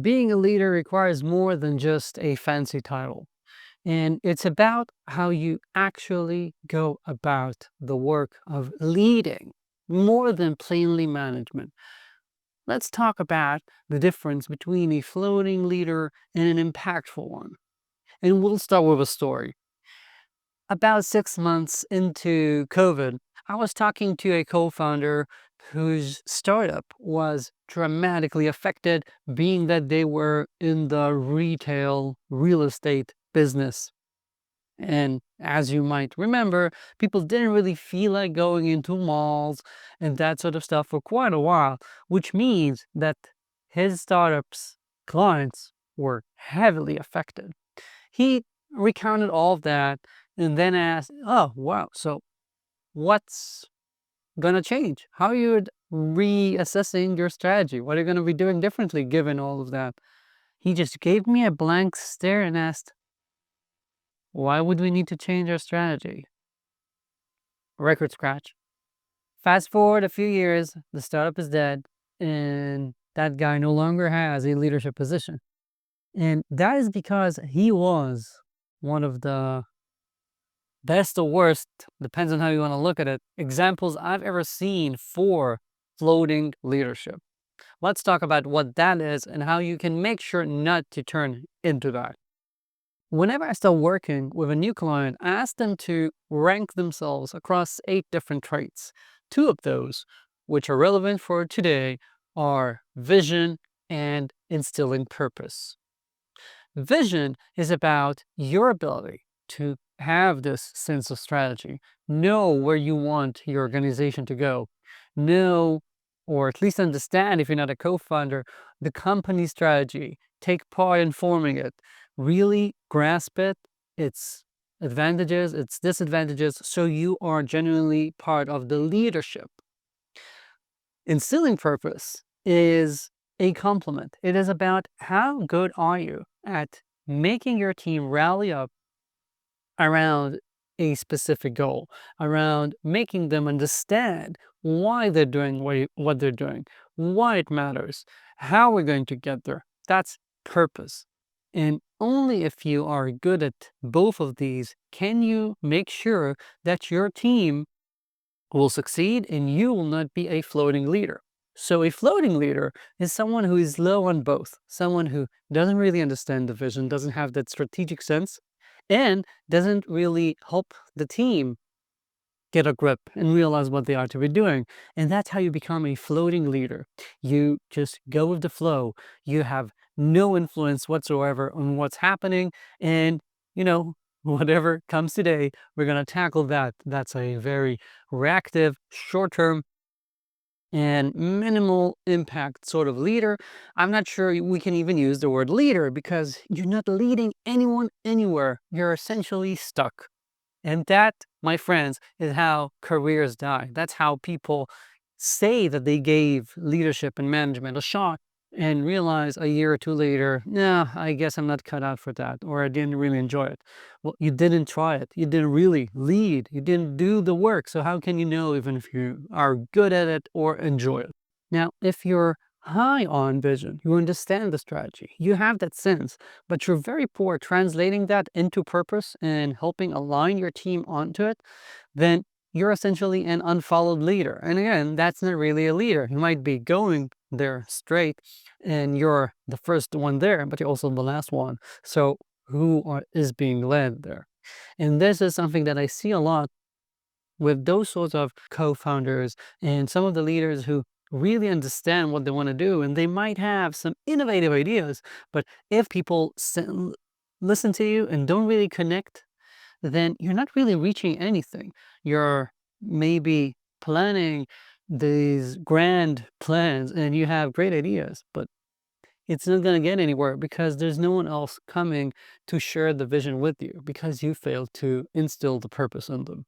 being a leader requires more than just a fancy title. And it's about how you actually go about the work of leading more than plainly management. Let's talk about the difference between a floating leader and an impactful one. And we'll start with a story. About 6 months into COVID, I was talking to a co-founder whose startup was dramatically affected, being that they were in the retail real estate business. And as you might remember, people didn't really feel like going into malls and that sort of stuff for quite a while, which means that his startup's clients were heavily affected. He recounted all of that and then asked, "Oh, wow, so what's gonna change? How are you reassessing your strategy? What are you gonna be doing differently given all of that?" He just gave me a blank stare and asked, "Why would we need to change our strategy?" Record scratch. Fast forward a few years, the startup is dead, and that guy no longer has a leadership position. And that is because he was one of the best or worst, depends on how you want to look at it, examples I've ever seen for floating leadership. Let's talk about what that is and how you can make sure not to turn into that. Whenever I start working with a new client, I ask them to rank themselves across 8 different traits. 2 of those, which are relevant for today, are vision and instilling purpose. Vision is about your ability to have this sense of strategy, know where you want your organization to go, know, or at least understand if you're not a co-founder, the company strategy, take part in forming it, really grasp it, its advantages, its disadvantages, so you are genuinely part of the leadership. Instilling purpose is a complement. It is about how good are you at making your team rally up around a specific goal, around making them understand why they're doing what they're doing, why it matters, how we're going to get there. That's purpose. And only if you are good at both of these can you make sure that your team will succeed and you will not be a floating leader. So a floating leader is someone who is low on both, someone who doesn't really understand the vision, doesn't have that strategic sense, and doesn't really help the team get a grip and realize what they are to be doing. And that's how you become a floating leader. You just go with the flow. You have no influence whatsoever on what's happening. And, whatever comes today, we're going to tackle that. That's a very reactive, short term, and minimal impact sort of leader. I'm not sure we can even use the word leader because you're not leading anyone anywhere. You're essentially stuck. And that, my friends, is how careers die. That's how people say that they gave leadership and management a shot and realize a year or two later, nah, I guess I'm not cut out for that, or I didn't really enjoy it. Well, you didn't try it. You didn't really lead. You didn't do the work. So how can you know even if you are good at it or enjoy it? Now, if you're high on vision, you understand the strategy, you have that sense, but you're very poor at translating that into purpose and helping align your team onto it, then you're essentially an unfollowed leader. And again, that's not really a leader. You might be going there straight and you're the first one there, but you're also the last one. So is being led there? And this is something that I see a lot with those sorts of co-founders and some of the leaders who really understand what they want to do, and they might have some innovative ideas, but if people listen to you and don't really connect, then you're not really reaching anything. You're maybe planning these grand plans and you have great ideas, but it's not going to get anywhere because there's no one else coming to share the vision with you because you failed to instill the purpose in them.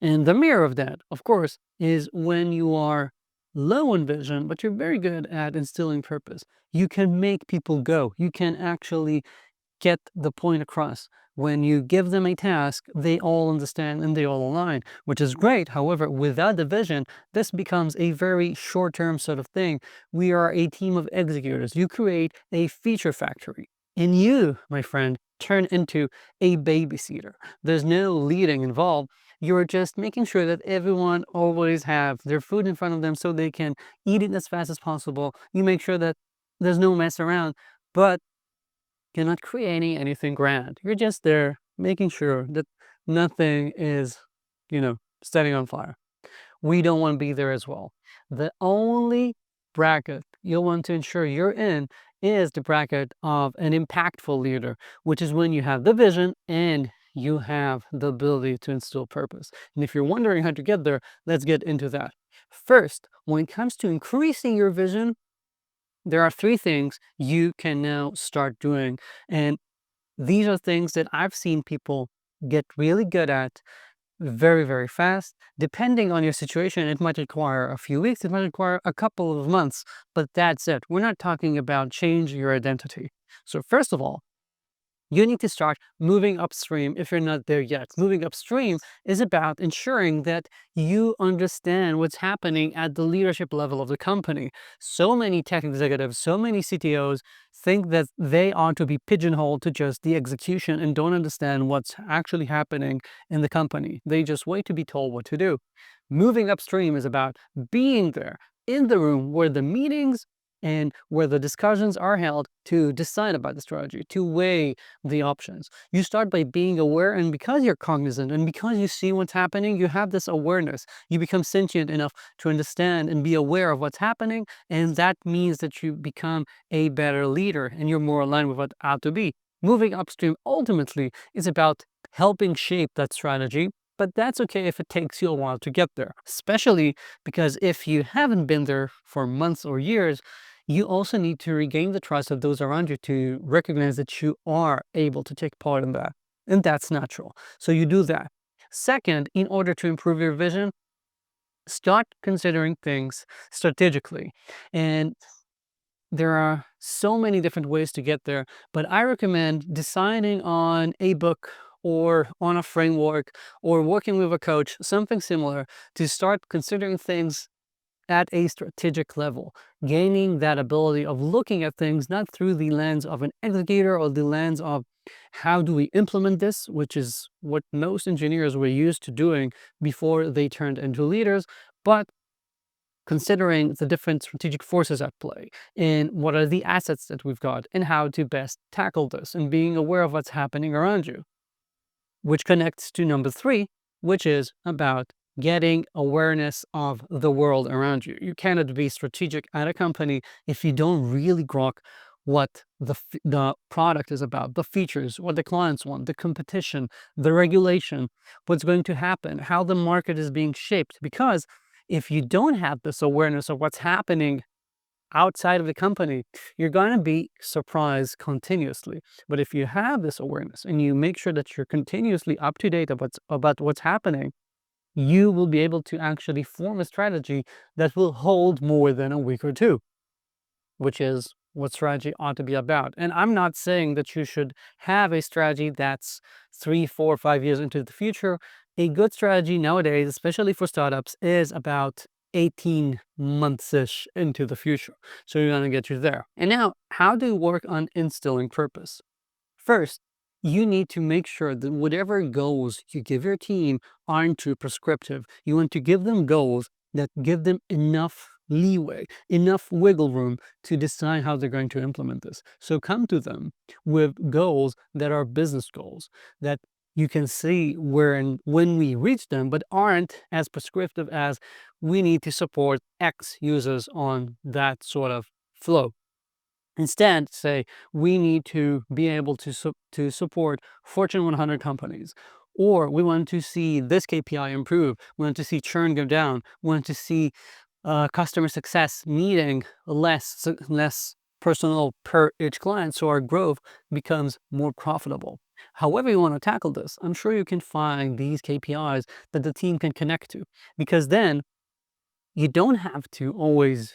And the mirror of that, of course, is when you are low in vision, but you're very good at instilling purpose. You can make people go. You can actually get the point across. when you give them a task, they all understand and they all align, which is great. However, without the vision, this becomes a very short-term sort of thing. We are a team of executors. You create a feature factory, and you, my friend, turn into a babysitter. There's no leading involved. You're just making sure that everyone always have their food in front of them so they can eat it as fast as possible. You make sure that there's no mess around, but you're not creating anything grand. You're just there making sure that nothing is, setting on fire. We don't want to be there as well. The only bracket you'll want to ensure you're in is the bracket of an impactful leader, which is when you have the vision and you have the ability to instill purpose. And if you're wondering how to get there, let's get into that. First, when it comes to increasing your vision, there are three things you can now start doing. And these are things that I've seen people get really good at very, very fast. Depending on your situation, it might require a few weeks, it might require a couple of months, but that's it. We're not talking about change your identity. So first of all, you need to start moving upstream if you're not there yet. Moving upstream is about ensuring that you understand what's happening at the leadership level of the company. So many tech executives, so many CTOs think that they ought to be pigeonholed to just the execution and don't understand what's actually happening in the company. They just wait to be told what to do. Moving upstream is about being there in the room where the meetings and where the discussions are held to decide about the strategy, to weigh the options. You start by being aware, and because you're cognizant and because you see what's happening, you have this awareness. You become sentient enough to understand and be aware of what's happening, and that means that you become a better leader and you're more aligned with what ought to be. Moving upstream ultimately is about helping shape that strategy, but that's okay if it takes you a while to get there, especially because if you haven't been there for months or years, you also need to regain the trust of those around you to recognize that you are able to take part in that. And that's natural. So you do that. Second, in order to improve your vision, start considering things strategically. And there are so many different ways to get there, but I recommend deciding on a book or on a framework or working with a coach, something similar, to start considering things at a strategic level, gaining that ability of looking at things not through the lens of an executor or the lens of how do we implement this, which is what most engineers were used to doing before they turned into leaders, but considering the different strategic forces at play and what are the assets that we've got and how to best tackle this and being aware of what's happening around you, which connects to number three, which is about getting awareness of the world around you. You cannot be strategic at a company if you don't really grok what the product is about, the features, what the clients want, the competition, the regulation, what's going to happen, how the market is being shaped. Because if you don't have this awareness of what's happening outside of the company, you're going to be surprised continuously. But if you have this awareness and you make sure that you're continuously up to date about what's happening, you will be able to actually form a strategy that will hold more than a week or two, which is what strategy ought to be about. And I'm not saying that you should have a strategy that's 3, 4, 5 years into the future. A good strategy nowadays, especially for startups, is about 18 months-ish into the future. So you're going to get you there. And now, how do you work on instilling purpose? First, you need to make sure that whatever goals you give your team aren't too prescriptive. You want to give them goals that give them enough leeway, enough wiggle room to decide how they're going to implement this. So come to them with goals that are business goals, that you can see where and when we reach them, but aren't as prescriptive as we need to support X users on that sort of flow. Instead, say we need to be able to support Fortune 100 companies, or we want to see this KPI improve. We want to see churn go down. We want to see customer success needing less personnel per each client, so our growth becomes more profitable. However you want to tackle this, I'm sure you can find these KPIs that the team can connect to, because then you don't have to always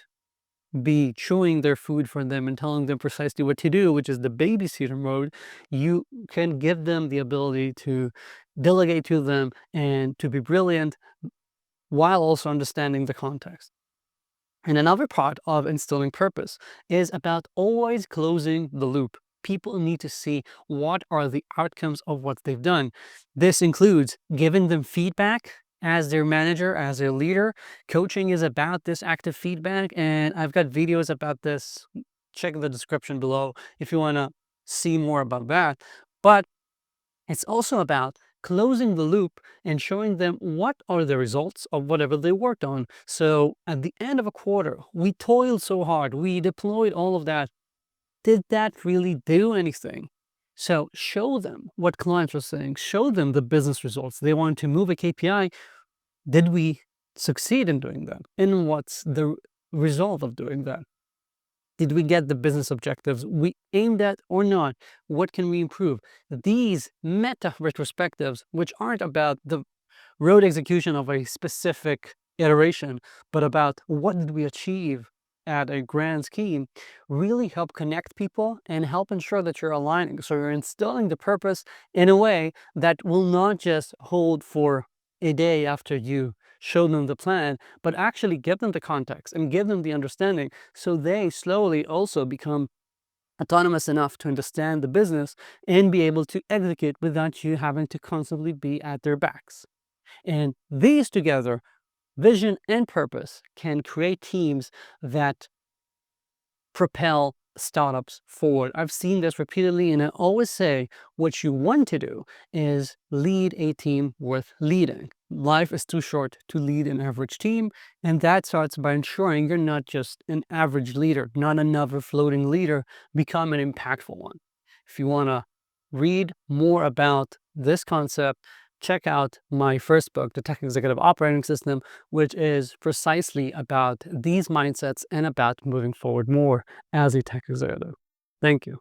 be chewing their food for them and telling them precisely what to do, which is the babysitter mode, you can give them the ability to delegate to them and to be brilliant while also understanding the context. And another part of instilling purpose is about always closing the loop. People need to see what are the outcomes of what they've done. This includes giving them feedback as their manager, as their leader. Coaching is about this active feedback, and I've got videos about this. Check the description below if you want to see more about that. But it's also about closing the loop and showing them what are the results of whatever they worked on. So at the end of a quarter, we toiled so hard, we deployed all of that. Did that really do anything? So show them what clients are saying, show them the business results. They want to move a KPI. Did we succeed in doing that? And what's the result of doing that? Did we get the business objectives we aimed at or not? What can we improve? These meta retrospectives, which aren't about the road execution of a specific iteration, but about what did we achieve at a grand scheme, really help connect people and help ensure that you're aligning. So you're instilling the purpose in a way that will not just hold for a day after you show them the plan, but actually give them the context and give them the understanding so they slowly also become autonomous enough to understand the business and be able to execute without you having to constantly be at their backs. And these together, vision and purpose, can create teams that propel startups forward. I've seen this repeatedly, and I always say what you want to do is lead a team worth leading. Life is too short to lead an average team, and that starts by ensuring you're not just an average leader, not another floating leader, become an impactful one. If you want to read more about this concept, check out my first book, The Tech Executive Operating System, which is precisely about these mindsets and about moving forward more as a tech executive. Thank you.